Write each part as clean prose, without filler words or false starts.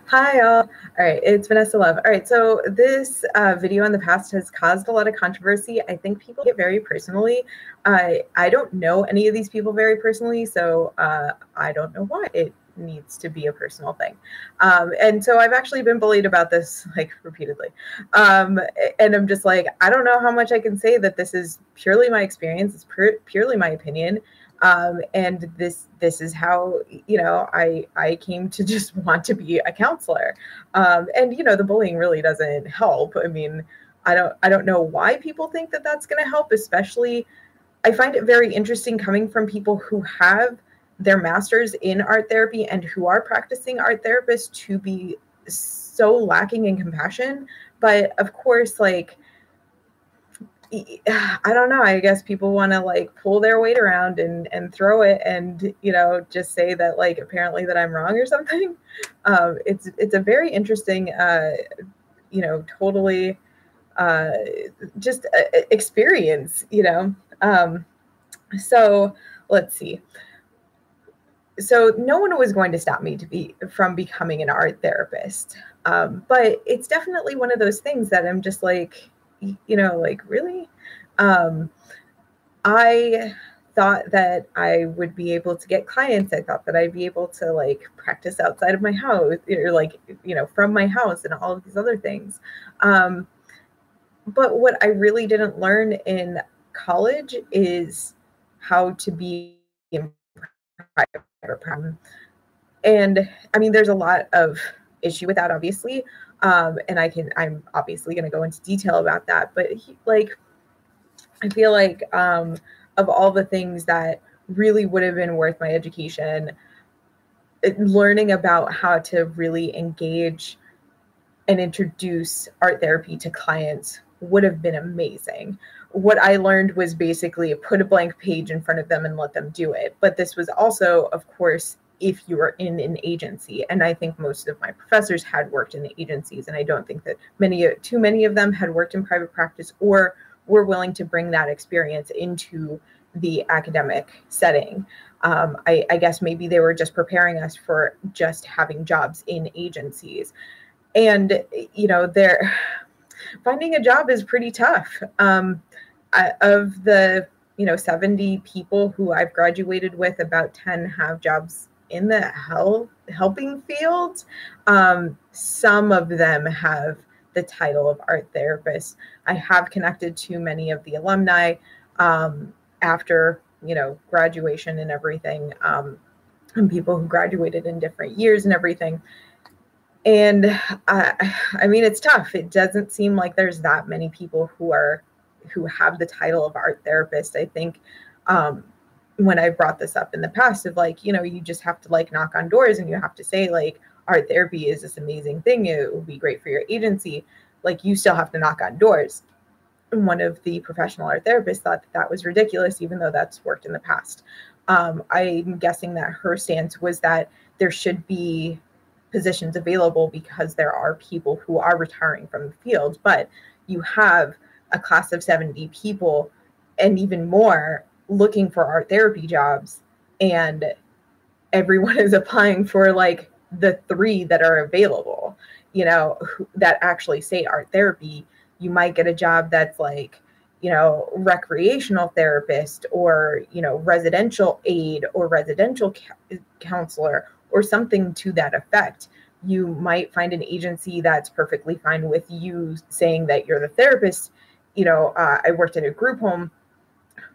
Hi, all. All right, it's Vanessa Love. All right, so this video in the past has caused a lot of controversy. I think people get very personally. I don't know any of these people very personally, so I don't know why it needs to be a personal thing. And so I've actually been bullied about this like repeatedly. And I'm just like, I don't know how much I can say that this is purely my experience. It's purely my opinion. And this is how I came to just want to be a counselor. And the bullying really doesn't help. I mean, I don't know why people think that that's going to help. Especially, I find it very interesting coming from people who have their masters in art therapy and who are practicing art therapists to be so lacking in compassion. But of course, like, I don't know. I guess people want to like pull their weight around and throw it and, just say that like apparently that I'm wrong or something. It's a very interesting, totally just experience, So let's see. So no one was going to stop me from becoming an art therapist. But it's definitely one of those things that I'm just like, like really. I thought that I would be able to get clients. I thought that I'd be able to like practice outside of my house or like, from my house and all of these other things. But what I really didn't learn in college is how to be in private practice. And I mean, there's a lot of issue with that, obviously. And I'm obviously going to go into detail about that. But I feel like of all the things that really would have been worth my education, learning about how to really engage and introduce art therapy to clients would have been amazing. What I learned was basically put a blank page in front of them and let them do it. But this was also, of course, if you were in an agency. And I think most of my professors had worked in the agencies. And I don't think that too many of them had worked in private practice or were willing to bring that experience into the academic setting. I guess maybe they were just preparing us for just having jobs in agencies. And, they're finding a job is pretty tough. Of the 70 people who I've graduated with, about 10 have jobs in the helping field. Some of them have the title of art therapist. I have connected to many of the alumni after graduation and everything, and people who graduated in different years and everything. And I mean, it's tough. It doesn't seem like there's that many people who have the title of art therapist. I think when I brought this up in the past of like, you just have to like knock on doors and you have to say like art therapy is this amazing thing. It will be great for your agency. Like you still have to knock on doors. And one of the professional art therapists thought that was ridiculous, even though that's worked in the past. I'm guessing that her stance was that there should be positions available because there are people who are retiring from the field, but you have a class of 70 people and even more looking for art therapy jobs, and everyone is applying for like the 3 that are available, that actually say art therapy. You might get a job that's like, recreational therapist or, residential aide or residential counselor or something to that effect. You might find an agency that's perfectly fine with you saying that you're the therapist. I worked at a group home.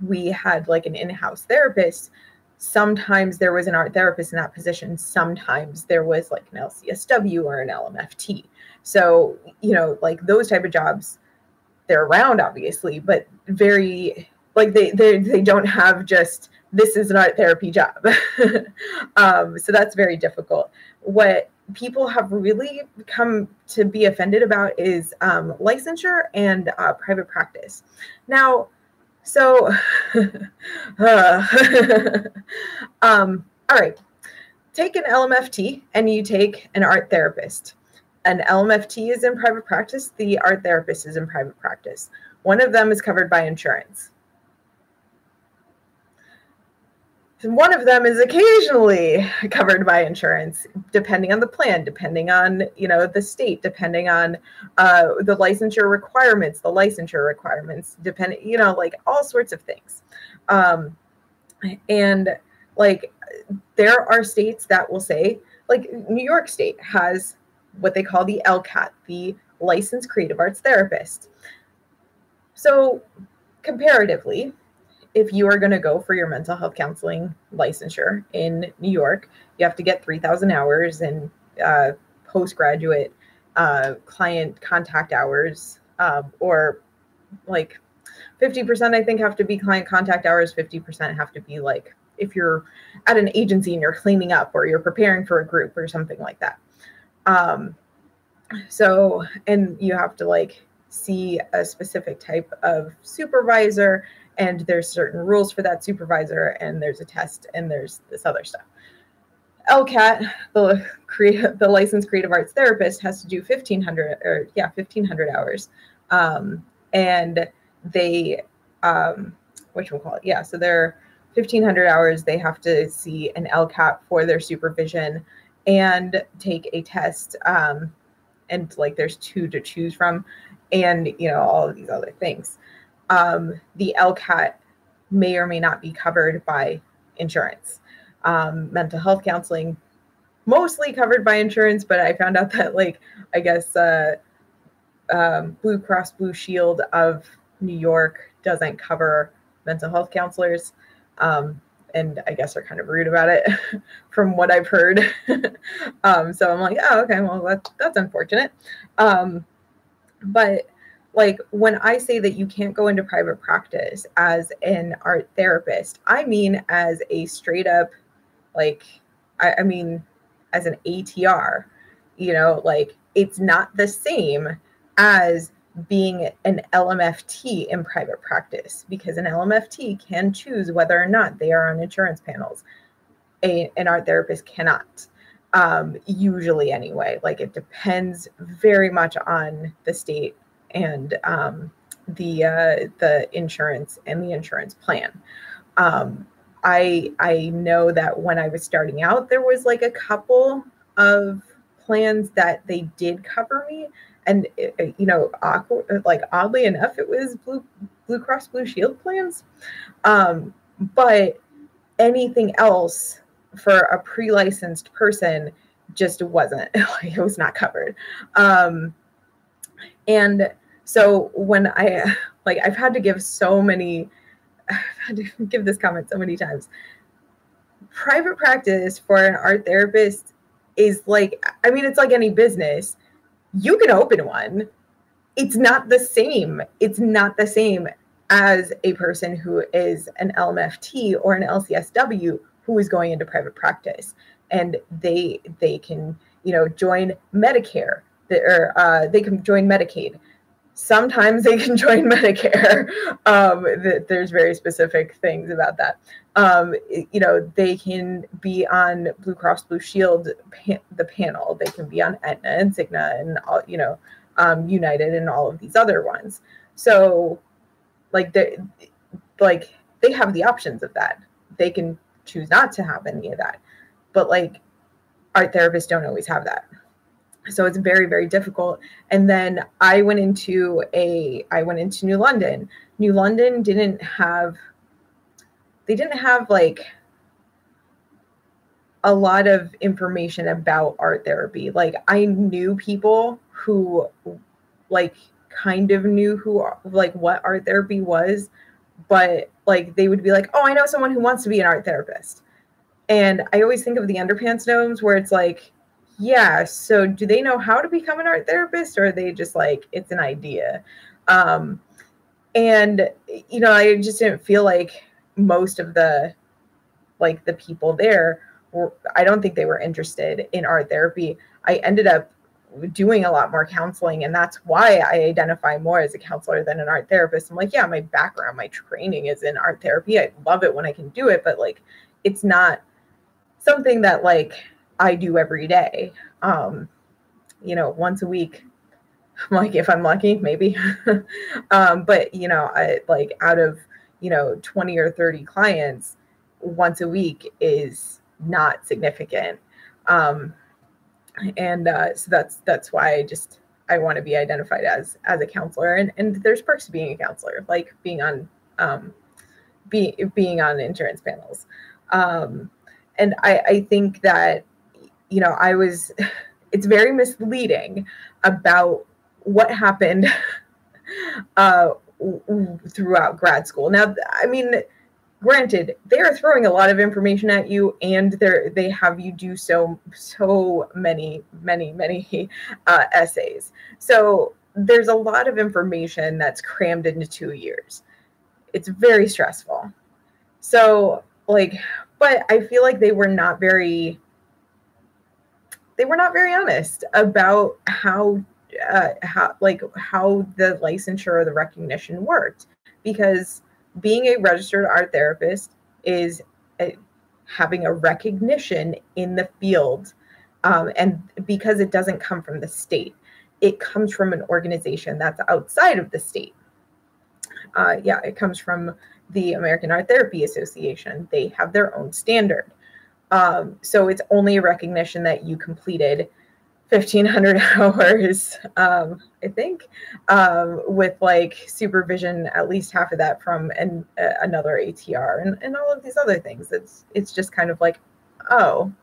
We had like an in-house therapist. Sometimes there was an art therapist in that position. Sometimes there was like an LCSW or an LMFT. So, like those type of jobs, they're around obviously, but very like they don't have just this is an art therapy job. So that's very difficult. What people have really come to be offended about is licensure and private practice. Now, so all right, take an LMFT and you take an art therapist. An LMFT is in private practice. The art therapist is in private practice. One of them is covered by insurance. One of them is occasionally covered by insurance, depending on the plan, depending on, the state, depending on the licensure requirements, depending, like all sorts of things. And like there are states that will say, like New York State has what they call the LCAT, the Licensed Creative Arts Therapist. So comparatively, if you are going to go for your mental health counseling licensure in New York, you have to get 3,000 hours in postgraduate client contact hours, or like 50%, I think, have to be client contact hours. 50% have to be like if you're at an agency and you're cleaning up or you're preparing for a group or something like that. So, and you have to like see a specific type of supervisor, and there's certain rules for that supervisor, and there's a test, and there's this other stuff. LCAT, the licensed creative arts therapist, has to do 1,500 hours, and they whatchamacallit, yeah, so they're 1,500 hours. They have to see an LCAT for their supervision and take a test, and like there's 2 to choose from, and all of these other things. The LCAT may or may not be covered by insurance. Mental health counseling mostly covered by insurance, but I found out that like I guess Blue Cross Blue Shield of New York doesn't cover mental health counselors, and I guess are kind of rude about it from what I've heard. So I'm like, oh, okay, well that's unfortunate. But like when I say that you can't go into private practice as an art therapist, I mean as a straight up, like, I mean as an ATR, like it's not the same as being an LMFT in private practice, because an LMFT can choose whether or not they are on insurance panels. An art therapist cannot, usually anyway. Like it depends very much on the state and the insurance and the insurance plan. I know that when I was starting out, there was like a couple of plans that they did cover me, and oddly enough, it was Blue Cross Blue Shield plans. But anything else for a pre-licensed person just wasn't. It was not covered. And so when I've had to give this comment so many times. Private practice for an art therapist is like, I mean, it's like any business. You can open one. It's not the same. It's not the same as a person who is an LMFT or an LCSW who is going into private practice, and they can join Medicare, or they can join Medicaid. Sometimes they can join Medicare. There's very specific things about that. They can be on Blue Cross Blue Shield, the panel. They can be on Aetna and Cigna and all, United and all of these other ones. So, they have the options of that. They can choose not to have any of that, but like art therapists don't always have that. So it's very, very difficult. And then I went into New London. New London didn't have like a lot of information about art therapy. Like I knew people who like kind of knew what art therapy was, but like they would be like, oh, I know someone who wants to be an art therapist. And I always think of the underpants gnomes, where it's like, yeah, so do they know how to become an art therapist, or are they just like, it's an idea? And, I just didn't feel like most of the people there I don't think they were interested in art therapy. I ended up doing a lot more counseling, and that's why I identify more as a counselor than an art therapist. I'm like, yeah, my background, my training is in art therapy. I love it when I can do it, but like, it's not something that like I do every day. Once a week, like if I'm lucky, maybe. But I like out of 20 or 30 clients, once a week is not significant. So that's why I want to be identified as a counselor, and there's perks to being a counselor, like being on being on insurance panels. And I think that, it's very misleading about what happened throughout grad school. Now, I mean, granted, they are throwing a lot of information at you, and they have you do so many essays. So there's a lot of information that's crammed into 2 years. It's very stressful. So but I feel like they were not very honest about how the licensure or the recognition worked, because being a registered art therapist is having a recognition in the field, and because it doesn't come from the state, it comes from an organization that's outside of the state. It comes from the American Art Therapy Association. They have their own standard. So it's only a recognition that you completed 1,500 hours, I think, with supervision, at least half of that from another ATR, and all of these other things. It's just kind of like, oh,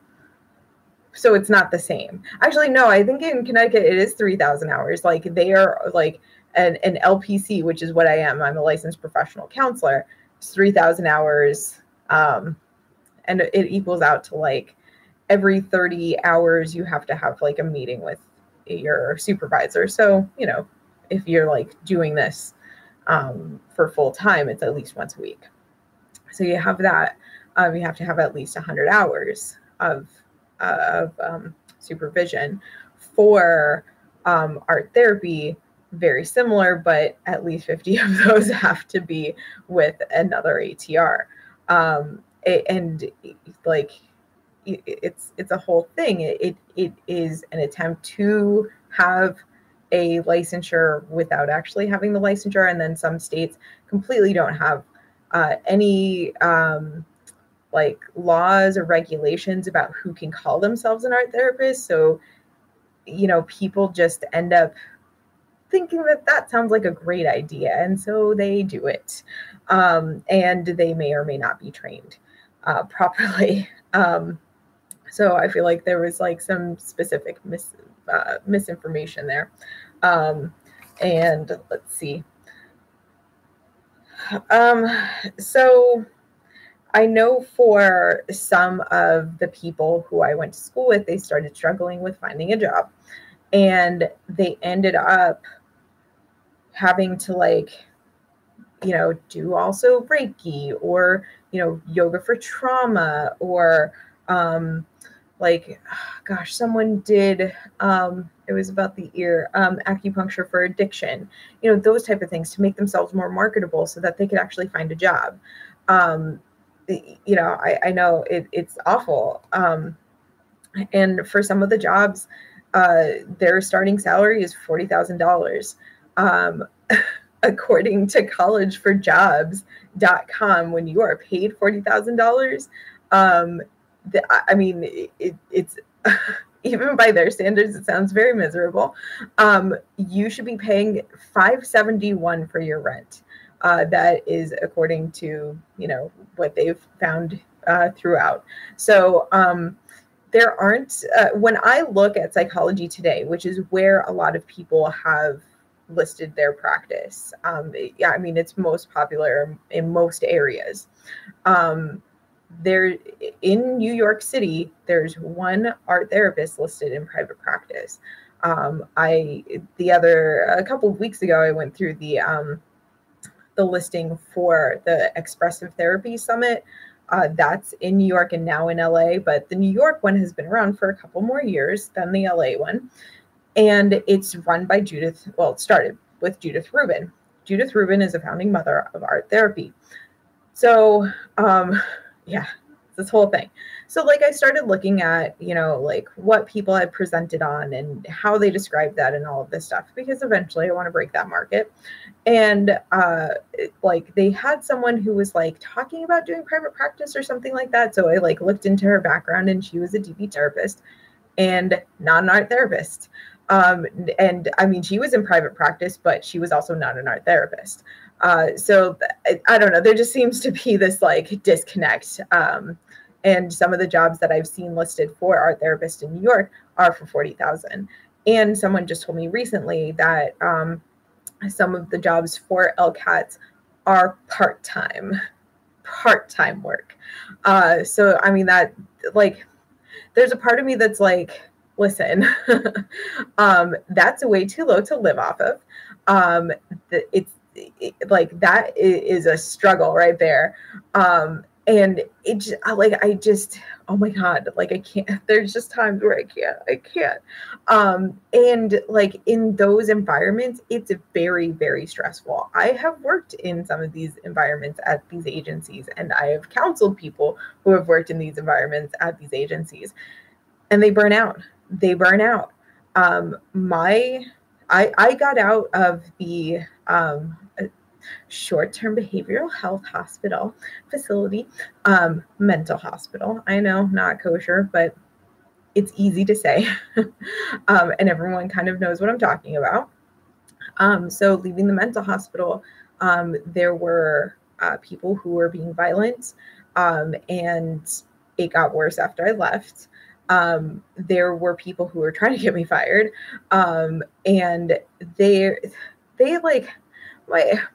so it's not the same. Actually, no, I think in Connecticut it is 3,000 hours. They are an LPC, which is what I am. I'm a licensed professional counselor. It's 3,000 hours, and it equals out to every 30 hours you have to have a meeting with your supervisor. So, if you're doing this for full time, it's at least once a week. So you have that. You have to have at least 100 hours of supervision. For art therapy, very similar, but at least 50 of those have to be with another ATR. And it's a whole thing. It is an attempt to have a licensure without actually having the licensure, and then some states completely don't have any laws or regulations about who can call themselves an art therapist. So people just end up thinking that sounds like a great idea, and so they do it, and they may or may not be trained properly. So I feel like there was some specific misinformation there. And let's see. So I know for some of the people who I went to school with, they started struggling with finding a job, and they ended up having to do also Reiki, or yoga for trauma, or someone did it was about the ear, acupuncture for addiction, those type of things, to make themselves more marketable so that they could actually find a job. I know it's awful, and for some of the jobs, their starting salary is $40,000. According to collegeforjobs.com, when you are paid $40,000, I mean, it's even by their standards, it sounds very miserable. You should be paying $571 for your rent. That is according to what they've found throughout. So there aren't. When I look at Psychology Today, which is where a lot of people have listed their practice, I mean, it's most popular in most areas. There in New York City, there's one art therapist listed in private practice. A couple of weeks ago, I went through the listing for the Expressive Therapy Summit. That's in New York and now in LA, but the New York one has been around for a couple more years than the LA one. And it's run by it started with Judith Rubin. Judith Rubin is a founding mother of art therapy. So, this whole thing. So like I started looking at, like what people had presented on and how they described that and all of this stuff, because eventually I want to break that market. And like they had someone who was like talking about doing private practice or something like that. So I like looked into her background, and she was a DB therapist and not an art therapist. And I mean, she was in private practice, but she was also not an art therapist. So I don't know. There just seems to be this like disconnect. And some of the jobs that I've seen listed for art therapists in New York are for 40,000. And someone just told me recently that some of the jobs for LCATs are part-time work. So I mean, that like, there's a part of me that's like, listen, that's way too low to live off of. Like that is a struggle right there. And it just, oh my God, like I can't, there's just times where I can't. And like in those environments, it's very, very stressful. I have worked in some of these environments at these agencies, and I have counseled people who have worked in these environments at these agencies, and they burn out. I got out of the short-term behavioral health hospital facility, mental hospital. I know, not kosher, but it's easy to say. And everyone kind of knows what I'm talking about. So leaving the mental hospital, there were people who were being violent, and it got worse after I left. There were people who were trying to get me fired, and they like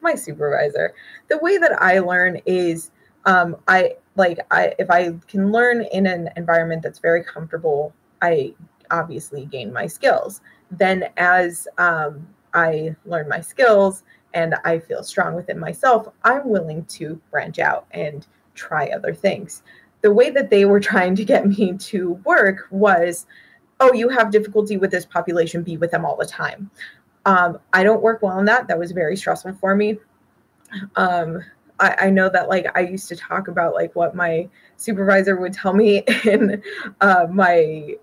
my supervisor. The way that I learn is if I can learn in an environment that's very comfortable, I obviously gain my skills. Then as I learn my skills and I feel strong within myself, I'm willing to branch out and try other things. The way that they were trying to get me to work was, oh, you have difficulty with this population, be with them all the time. I don't work well in that. That was very stressful for me. I know that like I used to talk about like what my supervisor would tell me in my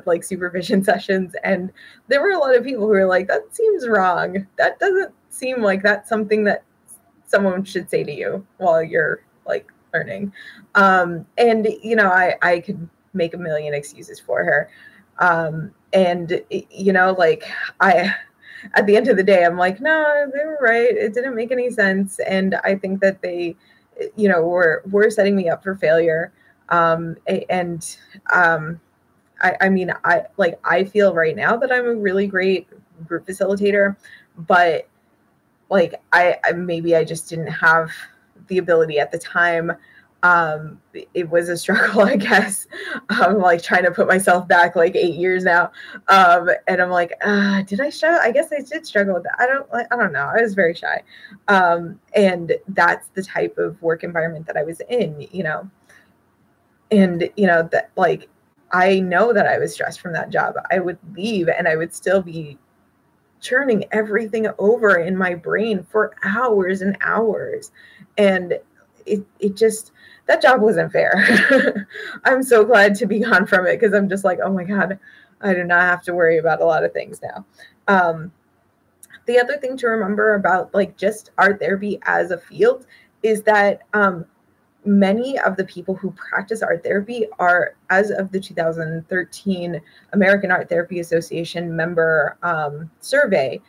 like supervision sessions, and there were a lot of people who were like, that seems wrong. That doesn't seem like that's something that someone should say to you while you're like learning. And I could make a million excuses for her. And like at the end of the day, I'm like, no, they were right. It didn't make any sense. And I think that they, were setting me up for failure. I mean, I feel right now that I'm a really great group facilitator, but like, maybe I just didn't have the ability at the time. It was a struggle, I guess. I'm like trying to put myself back like 8 years now. And I'm like, did I struggle? I guess I did struggle with that. I don't know. I was very shy. And that's the type of work environment that I was in, and that like, I know that I was stressed from that job. I would leave and I would still be churning everything over in my brain for hours and hours. And it just, that job wasn't fair. I'm so glad to be gone from it, because I'm just like, oh my God, I do not have to worry about a lot of things now. The other thing to remember about like just art therapy as a field is that many of the people who practice art therapy are, as of the 2013 American Art Therapy Association member survey,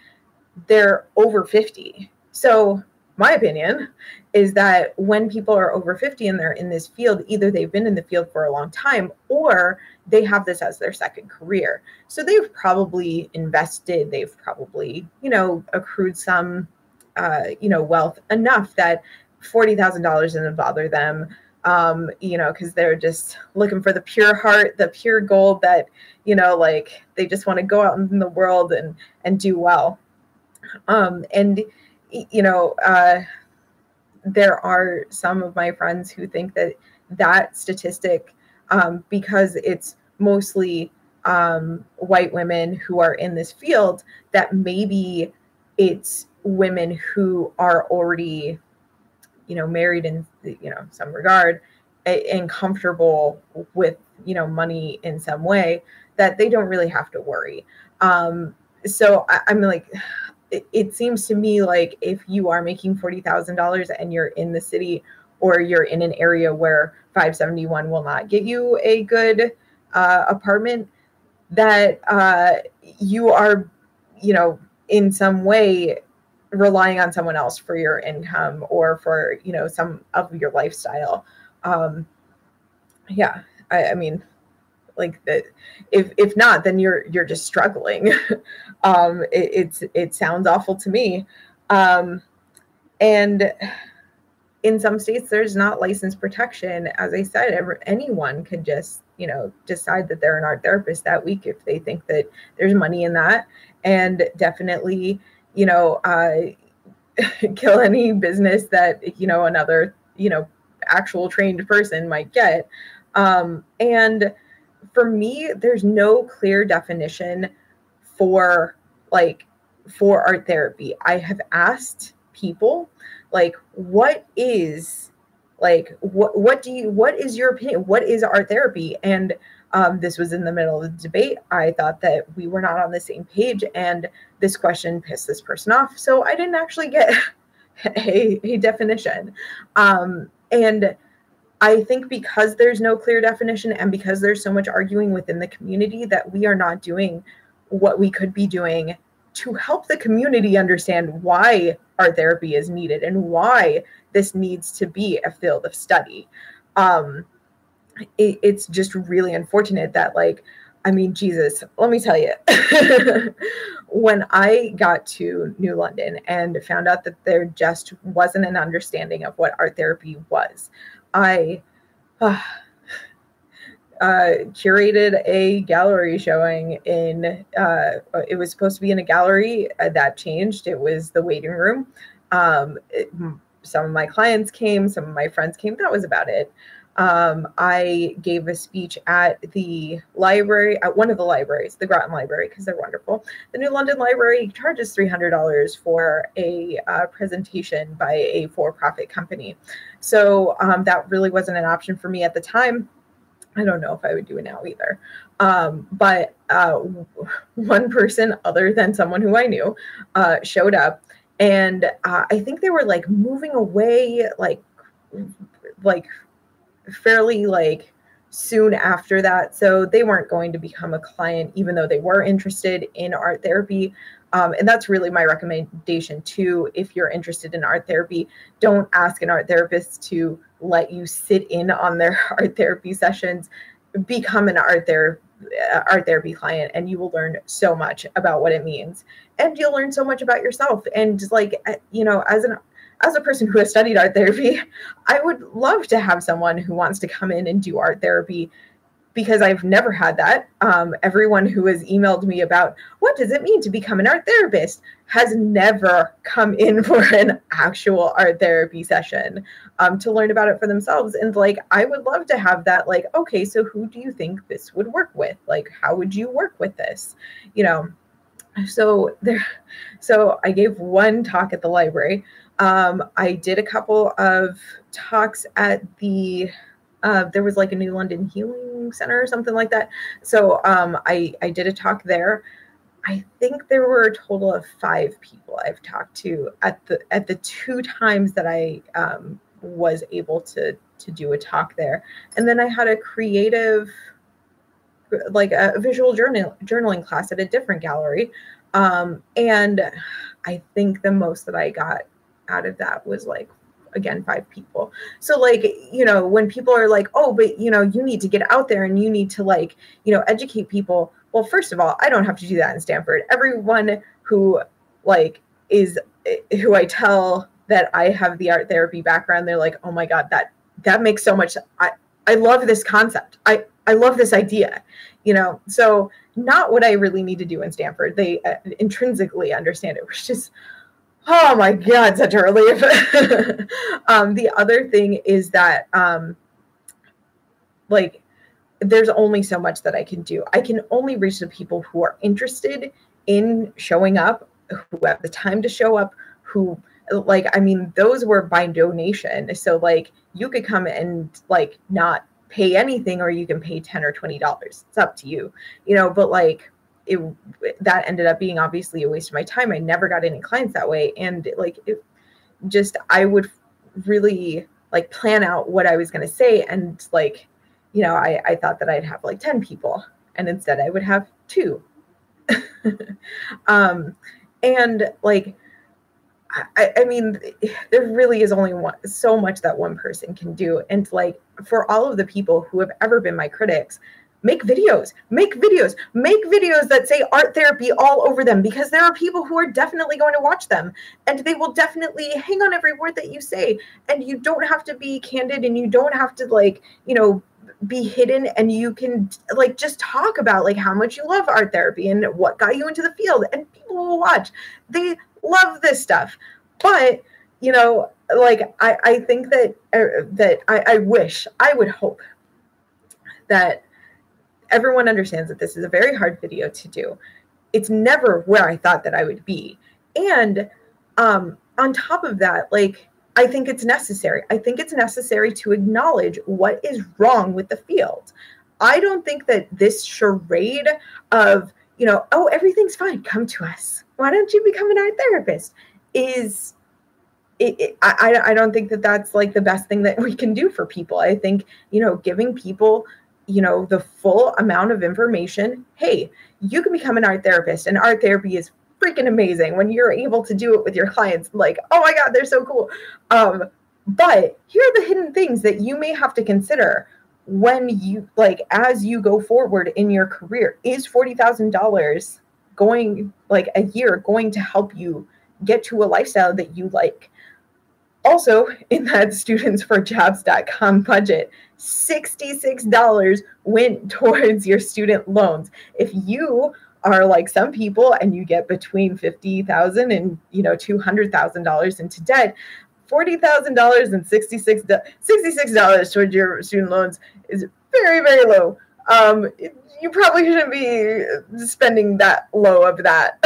they're over 50. So my opinion is that when people are over 50 and they're in this field, either they've been in the field for a long time or they have this as their second career. So they've probably invested, they've probably, accrued some, wealth enough that $40,000 doesn't bother them, because they're just looking for the pure heart, the pure gold that, like they just want to go out in the world and do well. There are some of my friends who think that statistic, because it's mostly white women who are in this field, that maybe it's women who are already, married in, some regard, and comfortable with, money in some way, that they don't really have to worry. So I'm like, it seems to me like if you are making $40,000 and you're in the city, or you're in an area where 571 will not get you a good apartment, that you are, in some way relying on someone else for your income, or for, some of your lifestyle. Yeah, I mean, like that. If not, then you're just struggling. It sounds awful to me. And in some states, there's not license protection. As I said, anyone could just, decide that they're an art therapist that week if they think that there's money in that, and definitely, kill any business that, another, actual trained person might get. And for me, there's no clear definition for like for art therapy. I have asked people, like, what is what is your opinion? What is art therapy? And this was in the middle of the debate. I thought that we were not on the same page, and this question pissed this person off. So I didn't actually get a definition. And I think because there's no clear definition, and because there's so much arguing within the community, that we are not doing what we could be doing to help the community understand why art therapy is needed and why this needs to be a field of study. It's just really unfortunate that, like, I mean, Jesus, let me tell you, when I got to New London and found out that there just wasn't an understanding of what art therapy was, I curated a gallery showing in, it was supposed to be in a gallery that changed. It was the waiting room. Some of my clients came, some of my friends came. That was about it. I gave a speech at the library, at one of the libraries, the Groton Library, because they're wonderful. The New London Library charges $300 for a presentation by a for-profit company. So that really wasn't an option for me at the time. I don't know if I would do it now either. But one person other than someone who I knew showed up, and I think they were like moving away, like fairly like soon after that. So they weren't going to become a client, even though they were interested in art therapy. And that's really my recommendation too. If you're interested in art therapy, don't ask an art therapist to let you sit in on their art therapy sessions. Become an art therapy client, and you will learn so much about what it means. And you'll learn so much about yourself. And just like, as a person who has studied art therapy, I would love to have someone who wants to come in and do art therapy, because I've never had that. Everyone who has emailed me about what does it mean to become an art therapist has never come in for an actual art therapy session to learn about it for themselves. And like, I would love to have that, like, okay, so who do you think this would work with? Like, how would you work with this? So I gave one talk at the library. I did a couple of talks at the, there was like a New London Healing Center or something like that. So I did a talk there. I think there were a total of 5 people I've talked to at the 2 times that I was able to do a talk there. And then I had a creative, like a visual journaling class at a different gallery. And I think the most that I got out of that was like, again, 5 people. So like, when people are like, oh, but you need to get out there and you need to like, educate people. Well, first of all, I don't have to do that in Stanford. Everyone who who I tell that I have the art therapy background, they're like, oh my God, that makes so much. I love this concept. I love this idea, so not what I really need to do in Stanford. They intrinsically understand it, which is, oh my God, such a relief. The other thing is that, like, there's only so much that I can do. I can only reach the people who are interested in showing up, who have the time to show up, who like, I mean, those were by donation. So like you could come and like not pay anything, or you can pay $10 or $20. It's up to you, you know, but like it, that ended up being obviously a waste of my time. I never got any clients that way. And like, it just, I would really like plan out what I was going to say. And like, you know, I thought that I'd have like 10 people, and instead I would have 2. And like, I mean, there really is only so much that one person can do. And like, for all of the people who have ever been my critics, make videos that say art therapy all over them, because there are people who are definitely going to watch them, and they will definitely hang on every word that you say. And you don't have to be candid, and you don't have to like, you know, be hidden, and you can like just talk about like how much you love art therapy and what got you into the field, and people will watch. They love this stuff. But you know, like I think that I wish, I would hope that everyone understands that this is a very hard video to do. It's never where I thought that I would be. And on top of that, like, I think it's necessary. I think it's necessary to acknowledge what is wrong with the field. I don't think that this charade of, you know, oh, everything's fine, come to us, why don't you become an art therapist, is I don't think that that's like the best thing that we can do for people. I think, you know, giving people, you know, the full amount of information. Hey, you can become an art therapist, and art therapy is freaking amazing when you're able to do it with your clients. Like, oh my God, they're so cool. But here are the hidden things that you may have to consider when you, like, as you go forward in your career. Is $40,000 going, like, a year going to help you get to a lifestyle that you like? Also, in that studentsforjobs.com budget, $66 went towards your student loans. If you are like some people and you get between $50,000 and, you know, $200,000 into debt, $40,000 and $66 towards your student loans is very, very low. You probably shouldn't be spending that low of that.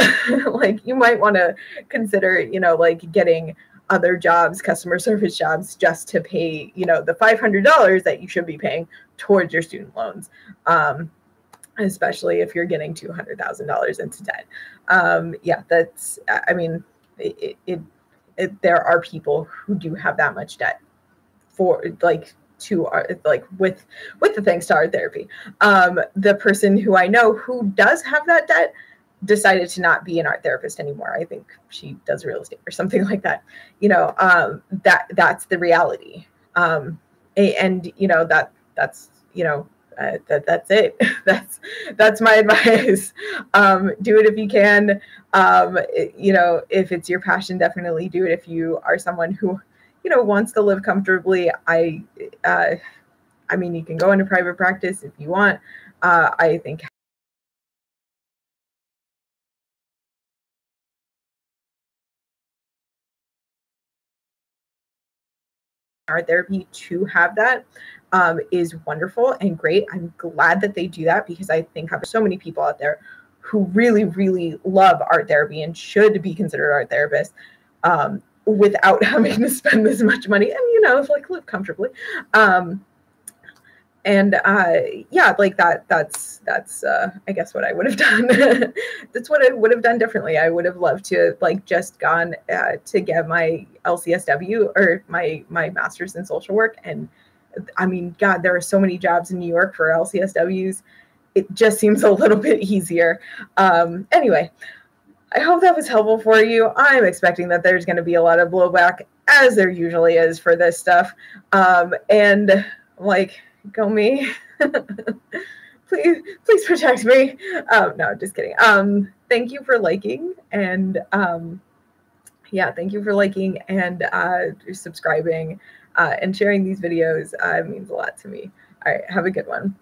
Like, you might want to consider, you know, like getting other jobs, customer service jobs, just to pay, you know, the $500 that you should be paying towards your student loans. Especially if you're getting $200,000 into debt. Yeah, that's, I mean, there are people who do have that much debt for like to art, like with the thanks to art therapy. The person who I know who does have that debt decided to not be an art therapist anymore. I think she does real estate or something like that. You know, that's the reality. And you know, that's, you know, that's it. That's my advice. Do it if you can. You know, if it's your passion, definitely do it. If you are someone who, you know, wants to live comfortably, I mean, you can go into private practice if you want. I think art therapy to have that is wonderful and great. I'm glad that they do that, because I think there's so many people out there who really, really love art therapy and should be considered art therapists without having to spend this much money and, you know, like, live comfortably. Yeah, like that's I guess what I would have done. That's what I would have done differently. I would have loved to like just gone to get my LCSW or my master's in social work. And I mean, God, there are so many jobs in New York for LCSWs. It just seems a little bit easier. Anyway, I hope that was helpful for you. I'm expecting that there's going to be a lot of blowback, as there usually is for this stuff. And like, go me. please protect me. No, just kidding. Thank you for liking, and yeah, thank you for liking and subscribing and sharing these videos. It means a lot to me. All right, have a good one.